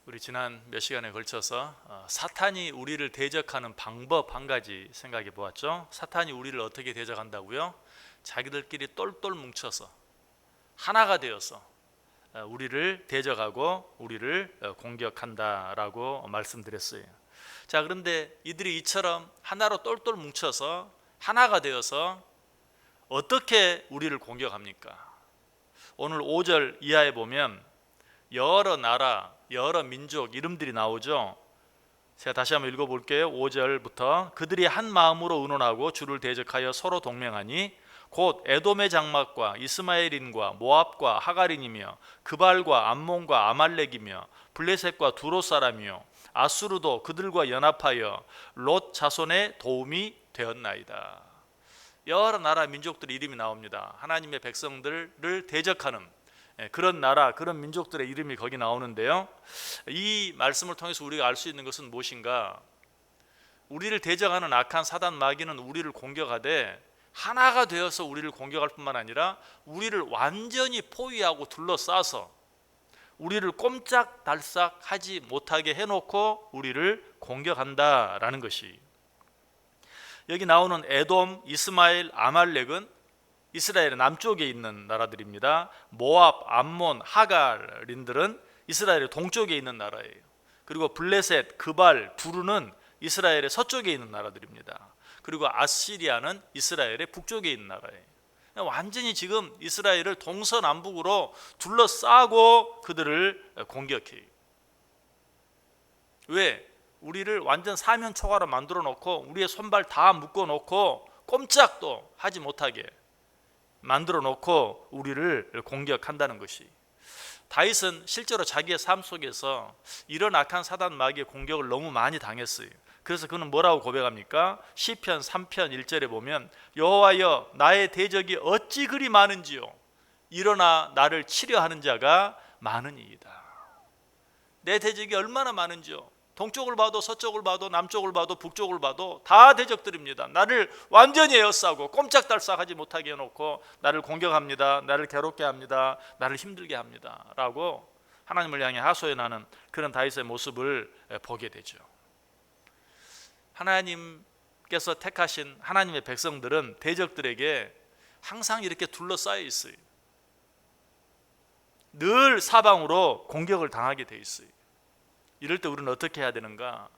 우리 지난 몇 시간에 걸쳐서 사탄이 우리를 대적하는 방법 한 가지 생각해 보았죠. 사탄이 우리를 어떻게 대적한다고요? 자기들끼리 똘똘 뭉쳐서 하나가 되어서 우리를 대적하고 우리를 공격한다라고 말씀드렸어요. 자, 그런데 이들이 이처럼 하나로 똘똘 뭉쳐서 하나가 되어서 어떻게 우리를 공격합니까? 오늘 5절 이하에 보면 여러 나라, 여러 민족 이름들이 나오죠. 제가 다시 한번 읽어볼게요. 5절부터 그들이 한 마음으로 의논하고 주를 대적하여 서로 동맹하니 곧 에돔의 장막과 이스마엘인과 모압과 하갈인이며 그발과 암몬과 아말렉이며 블레셋과 두로 사람이요 아수르도 그들과 연합하여 롯 자손의 도움이 되었나이다. 여러 나라 민족들 이름이 나옵니다. 하나님의 백성들을 대적하는 그런 나라, 그런 민족들의 이름이 거기 나오는데요. 이 말씀을 통해서 우리가 알 수 있는 것은 무엇인가? 우리를 대적하는 악한 사단 마귀는 우리를 공격하되 하나가 되어서 우리를 공격할 뿐만 아니라 우리를 완전히 포위하고 둘러싸서 우리를 꼼짝달싹 하지 못하게 해놓고 우리를 공격한다라는 것이, 여기 나오는 에돔, 이스마엘, 아말렉은 이스라엘의 남쪽에 있는 나라들입니다. 모압, 암몬, 하갈인들은 이스라엘의 동쪽에 있는 나라예요. 그리고 블레셋, 그발, 두루는 이스라엘의 서쪽에 있는 나라들입니다. 그리고 아시리아는 이스라엘의 북쪽에 있는 나라예요. 완전히 지금 이스라엘을 동서남북으로 둘러싸고 그들을 공격해요. 왜? 우리를 완전 사면초가로 만들어 놓고 우리의 손발 다 묶어 놓고 꼼짝도 하지 못하게 만들어 놓고 우리를 공격한다는 것이, 다윗은 실제로 자기의 삶 속에서 이런 악한 사단 마귀의 공격을 너무 많이 당했어요. 그래서 그는 뭐라고 고백합니까? 시편 3편 1절에 보면 여호와여 나의 대적이 어찌 그리 많은지요 일어나 나를 치려하는 자가 많으니이다. 내 대적이 얼마나 많은지요. 동쪽을 봐도 서쪽을 봐도 남쪽을 봐도 북쪽을 봐도 다 대적들입니다. 나를 완전히 에워싸고 꼼짝달싹하지 못하게 해놓고 나를 공격합니다. 나를 괴롭게 합니다. 나를 힘들게 합니다. 라고 하나님을 향해 하소연하는 그런 다윗의 모습을 보게 되죠. 하나님께서 택하신 하나님의 백성들은 대적들에게 항상 이렇게 둘러싸여 있어요. 늘 사방으로 공격을 당하게 돼 있어요. 이럴 때 우리는 어떻게 해야 되는가?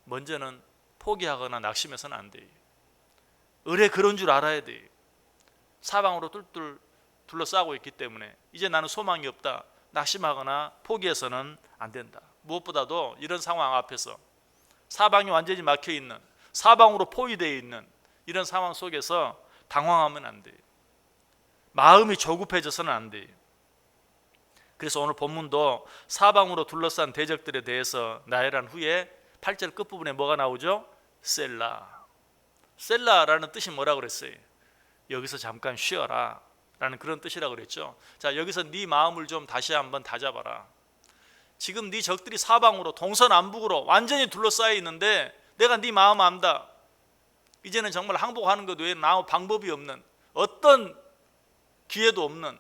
먼저는 포기하거나 낙심해서는 안 돼요. 의뢰 그런 줄 알아야 돼요. 사방으로 뚫뚫 둘러싸고 있기 때문에 이제 나는 소망이 없다, 낙심하거나 포기해서는 안 된다. 무엇보다도 이런 상황 앞에서 사방이 완전히 막혀 있는, 사방으로 포위되어 있는 이런 상황 속에서 당황하면 안 돼요. 마음이 조급해져서는 안 돼요. 그래서 오늘 본문도 사방으로 둘러싼 대적들에 대해서 나열한 후에 8절 끝부분에 뭐가 나오죠? 셀라. 셀라라는 뜻이 뭐라고 그랬어요? 여기서 잠깐 쉬어라 라는 그런 뜻이라고 그랬죠. 자, 여기서 네 마음을 좀 다시 한번 다잡아라. 지금 네 적들이 사방으로 동서남북으로 완전히 둘러싸여 있는데 내가 네 마음 안다. 이제는 정말 항복하는 것 외에는 아무 방법이 없는, 어떤 기회도 없는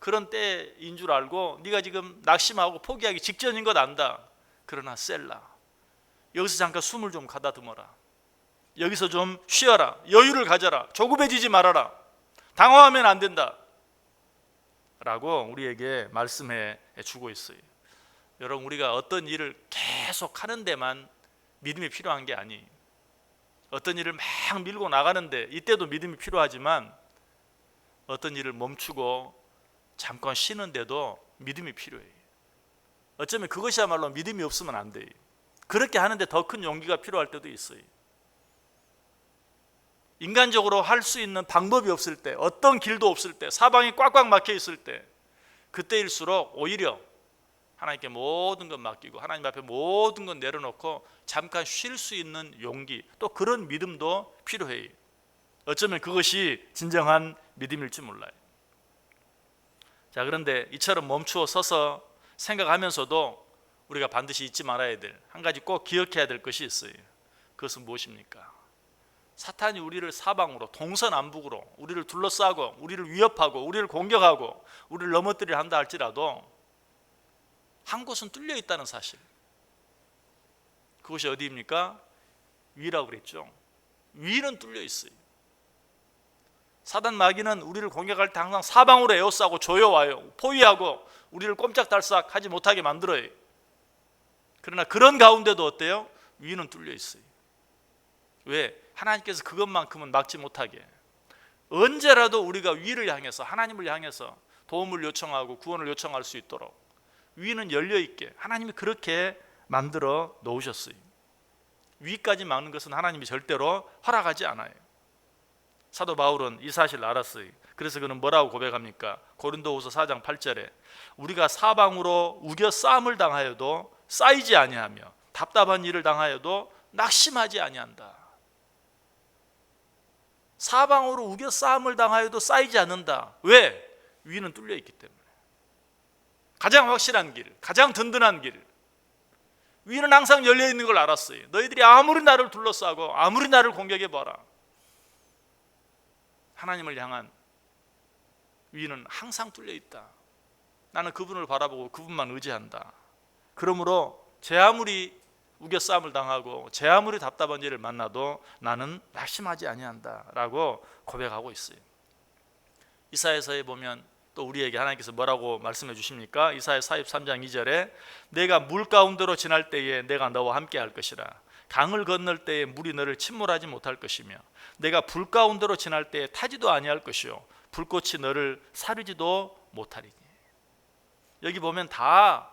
그런 때인 줄 알고 네가 지금 낙심하고 포기하기 직전인 것 안다. 그러나 셀라, 여기서 잠깐 숨을 좀 가다듬어라. 여기서 좀 쉬어라. 여유를 가져라. 조급해지지 말아라. 당황하면 안 된다 라고 우리에게 말씀해 주고 있어요. 여러분, 우리가 어떤 일을 계속 하는 데만 믿음이 필요한 게 아니에요. 어떤 일을 막 밀고 나가는데 이때도 믿음이 필요하지만 어떤 일을 멈추고 잠깐 쉬는데도 믿음이 필요해요. 어쩌면 그것이야말로 믿음이 없으면 안 돼요. 그렇게 하는데 더 큰 용기가 필요할 때도 있어요. 인간적으로 할 수 있는 방법이 없을 때, 어떤 길도 없을 때, 사방이 꽉꽉 막혀 있을 때, 그때일수록 오히려 하나님께 모든 것 맡기고 하나님 앞에 모든 것 내려놓고 잠깐 쉴 수 있는 용기, 또 그런 믿음도 필요해요. 어쩌면 그것이 진정한 믿음일지 몰라요. 자, 그런데 이처럼 멈추어 서서 생각하면서도 우리가 반드시 잊지 말아야 될 한 가지, 꼭 기억해야 될 것이 있어요. 그것은 무엇입니까? 사탄이 우리를 사방으로 동서남북으로 우리를 둘러싸고 우리를 위협하고 우리를 공격하고 우리를 넘어뜨리려 한다 할지라도 한 곳은 뚫려 있다는 사실. 그것이 어디입니까? 위라고 그랬죠. 위는 뚫려 있어요. 사단 마귀는 우리를 공격할 때 항상 사방으로 에워싸고 조여와요. 포위하고 우리를 꼼짝달싹 하지 못하게 만들어요. 그러나 그런 가운데도 어때요? 위는 뚫려 있어요. 왜? 하나님께서 그것만큼은 막지 못하게. 언제라도 우리가 위를 향해서, 하나님을 향해서 도움을 요청하고 구원을 요청할 수 있도록 위는 열려 있게 하나님이 그렇게 만들어 놓으셨어요. 위까지 막는 것은 하나님이 절대로 허락하지 않아요. 사도 바울은 이 사실을 알았어요. 그래서 그는 뭐라고 고백합니까? 고린도후서 4장 8절에 우리가 사방으로 우겨 싸움을 당하여도 쌓이지 아니하며 답답한 일을 당하여도 낙심하지 아니한다. 사방으로 우겨 싸움을 당하여도 쌓이지 않는다. 왜? 위는 뚫려 있기 때문에. 가장 확실한 길, 가장 든든한 길, 위는 항상 열려 있는 걸 알았어요. 너희들이 아무리 나를 둘러싸고 아무리 나를 공격해봐라, 하나님을 향한 위는 항상 뚫려 있다. 나는 그분을 바라보고 그분만 의지한다. 그러므로 제 아무리 우겨싸움을 당하고 제 아무리 답답한 일을 만나도 나는 낙심하지 아니한다 라고 고백하고 있어요. 이사야서에 보면 또 우리에게 하나님께서 뭐라고 말씀해 주십니까? 이사야 43장 2절에 내가 물 가운데로 지날 때에 내가 너와 함께 할 것이라. 강을 건널 때에 물이 너를 침몰하지 못할 것이며 내가 불 가운데로 지날 때에 타지도 아니할 것이요 불꽃이 너를 사르지도 못하리니. 여기 보면 다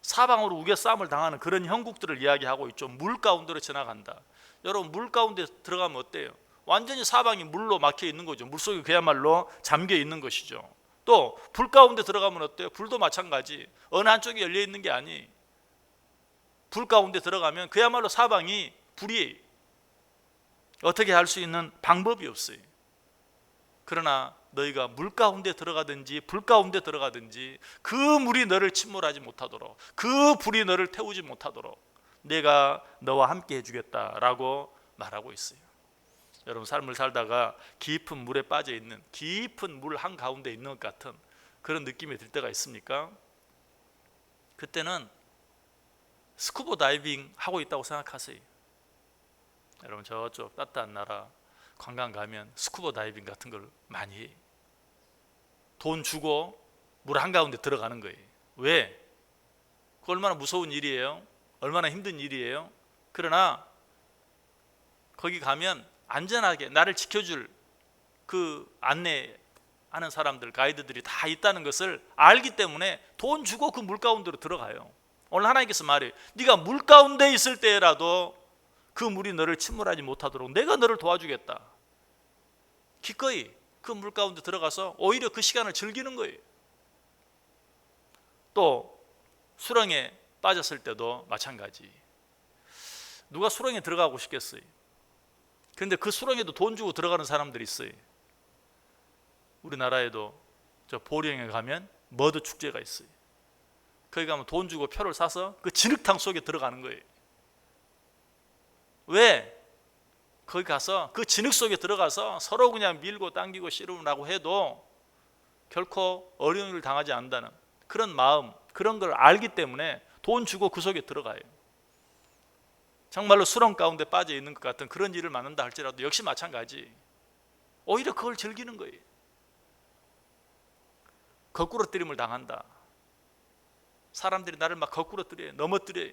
사방으로 우겨싸움을 당하는 그런 형국들을 이야기하고 있죠. 물 가운데로 지나간다. 여러분, 물 가운데 들어가면 어때요? 완전히 사방이 물로 막혀 있는 거죠. 물속에 그야말로 잠겨 있는 것이죠. 또 불 가운데 들어가면 어때요? 불도 마찬가지. 어느 한쪽이 열려 있는 게 아니. 불 가운데 들어가면 그야말로 사방이 불이 어떻게 할 수 있는 방법이 없어요. 그러나 너희가 물 가운데 들어가든지 불 가운데 들어가든지 그 물이 너를 침몰하지 못하도록, 그 불이 너를 태우지 못하도록 내가 너와 함께 해주겠다라고 말하고 있어요. 여러분, 삶을 살다가 깊은 물에 빠져 있는, 깊은 물 한가운데 있는 것 같은 그런 느낌이 들 때가 있습니까? 그때는 스쿠버 다이빙 하고 있다고 생각하세요. 여러분, 저쪽 따뜻한 나라 관광 가면 스쿠버 다이빙 같은 걸 많이 해요. 돈 주고 물 한가운데 들어가는 거예요. 왜? 그 얼마나 무서운 일이에요. 얼마나 힘든 일이에요. 그러나 거기 가면 안전하게 나를 지켜줄 그 안내하는 사람들, 가이드들이 다 있다는 것을 알기 때문에 돈 주고 그 물 가운데로 들어가요. 오늘 하나님께서 말해요. 네가 물 가운데 있을 때라도 그 물이 너를 침몰하지 못하도록 내가 너를 도와주겠다. 기꺼이 그 물 가운데 들어가서 오히려 그 시간을 즐기는 거예요. 또 수렁에 빠졌을 때도 마찬가지. 누가 수렁에 들어가고 싶겠어요? 그런데 그 수렁에도 돈 주고 들어가는 사람들이 있어요. 우리나라에도 저 보령에 가면 머드 축제가 있어요. 거기 가면 돈 주고 표를 사서 그 진흙탕 속에 들어가는 거예요. 왜? 거기 가서 그 진흙 속에 들어가서 서로 그냥 밀고 당기고 씨름하고 해도 결코 어려운 일을 당하지 않는다는 그런 마음, 그런 걸 알기 때문에 돈 주고 그 속에 들어가요. 정말로 수렁 가운데 빠져 있는 것 같은 그런 일을 만난다 할지라도 역시 마찬가지. 오히려 그걸 즐기는 거예요. 거꾸로 뜨림을 당한다. 사람들이 나를 막 거꾸로 뜨려요. 넘어뜨려요.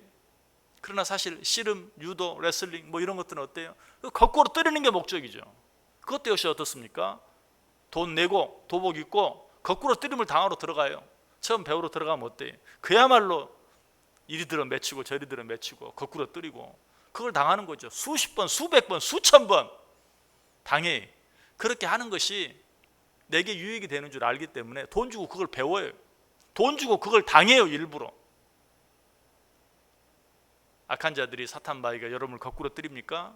그러나 사실 씨름, 유도, 레슬링 뭐 이런 것들은 어때요? 거꾸로 때리는 게 목적이죠. 그것도 역시 어떻습니까? 돈 내고 도복 입고 거꾸로 때림을 당하러 들어가요. 처음 배우러 들어가면 어때요? 그야말로 이리 들어 맺히고 저리 들어 맺히고 거꾸로 때리고 그걸 당하는 거죠. 수십 번, 수백 번, 수천 번 당해. 그렇게 하는 것이 내게 유익이 되는 줄 알기 때문에 돈 주고 그걸 배워요. 돈 주고 그걸 당해요. 일부러. 악한 자들이 사탄 마귀가 여러분을 거꾸로 때립니까?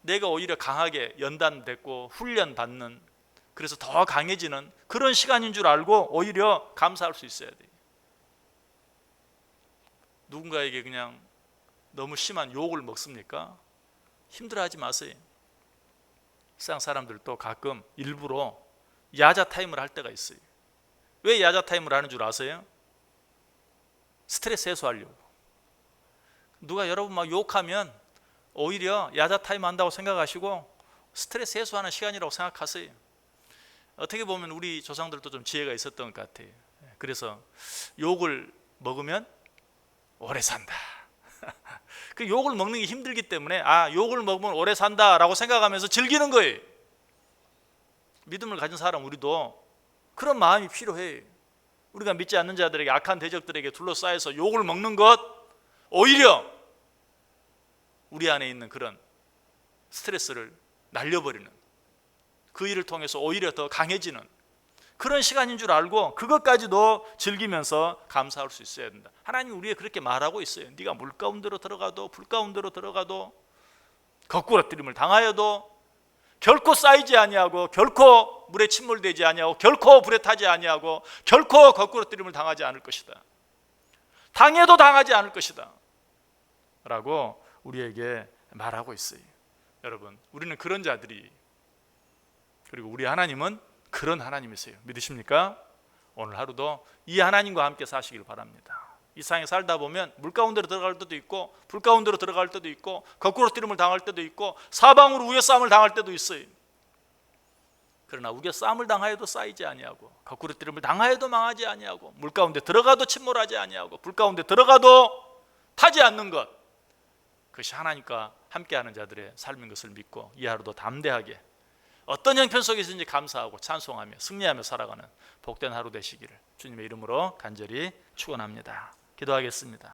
내가 오히려 강하게 연단됐고 훈련받는, 그래서 더 강해지는 그런 시간인 줄 알고 오히려 감사할 수 있어야 돼요. 누군가에게 그냥 너무 심한 욕을 먹습니까? 힘들어하지 마세요. 세상 사람들도 가끔 일부러 야자 타임을 할 때가 있어요. 왜 야자 타임을 하는 줄 아세요? 스트레스 해소하려고. 누가 여러분 막 욕하면 오히려 야자 타임 한다고 생각하시고 스트레스 해소하는 시간이라고 생각하세요. 어떻게 보면 우리 조상들도 좀 지혜가 있었던 것 같아요. 그래서 욕을 먹으면 오래 산다. 그 욕을 먹는 게 힘들기 때문에 욕을 먹으면 오래 산다라고 생각하면서 즐기는 거예요. 믿음을 가진 사람 우리도 그런 마음이 필요해. 우리가 믿지 않는 자들에게, 악한 대적들에게 둘러싸여서 욕을 먹는 것, 오히려 우리 안에 있는 그런 스트레스를 날려버리는, 그 일을 통해서 오히려 더 강해지는 그런 시간인 줄 알고 그것까지도 즐기면서 감사할 수 있어야 된다. 하나님이 우리에게 그렇게 말하고 있어요. 네가 물 가운데로 들어가도 불 가운데로 들어가도 거꾸러뜨림을 당하여도 결코 쌓이지 아니하고 결코 물에 침몰되지 아니하고 결코 불에 타지 아니하고 결코 거꾸러뜨림을 당하지 않을 것이다. 당해도 당하지 않을 것이다 라고 우리에게 말하고 있어요. 여러분, 우리는 그런 자들이, 그리고 우리 하나님은 그런 하나님이세요. 믿으십니까? 오늘 하루도 이 하나님과 함께 사시길 바랍니다. 이 세상에 살다 보면 물 가운데로 들어갈 때도 있고 불 가운데로 들어갈 때도 있고 거꾸로뜨림을 당할 때도 있고 사방으로 우겨싸움을 당할 때도 있어요. 그러나 우겨싸움을 당하여도 쌓이지 아니하고 거꾸로뜨림을 당하여도 망하지 아니하고 물 가운데 들어가도 침몰하지 아니하고 불 가운데 들어가도 타지 않는 것, 그것이 하나님과 함께하는 자들의 삶인 것을 믿고 이 하루도 담대하게 어떤 형편 속에서든지 감사하고 찬송하며 승리하며 살아가는 복된 하루 되시기를 주님의 이름으로 간절히 축원합니다. 기도하겠습니다.